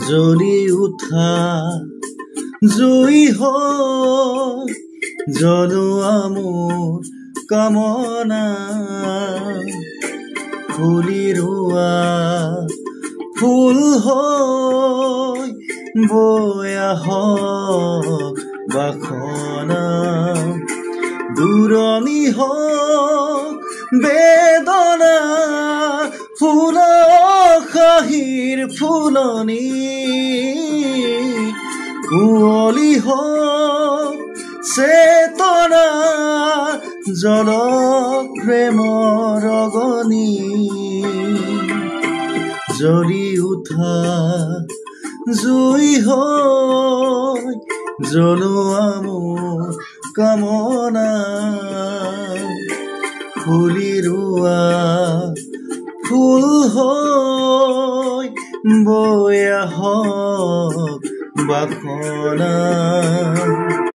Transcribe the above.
জ্বলি উঠা জুই হৈ জ্বলোৱা মোৰ কামনা ফুলি ৰোৱা ফুল হৈ বৈ আহক বাসনা দূৰণি হওক বেদনা ফুল খাহিৰ ফুলনি কুঁৱলী হওক চেতনা জলক প্ৰেমৰ অগনি জ্বলি উঠা জুই হৈ জ্বলোৱা মোৰ কামনা ফুলি ৰোৱা ফুল হৈ বৈ আহক বাসনা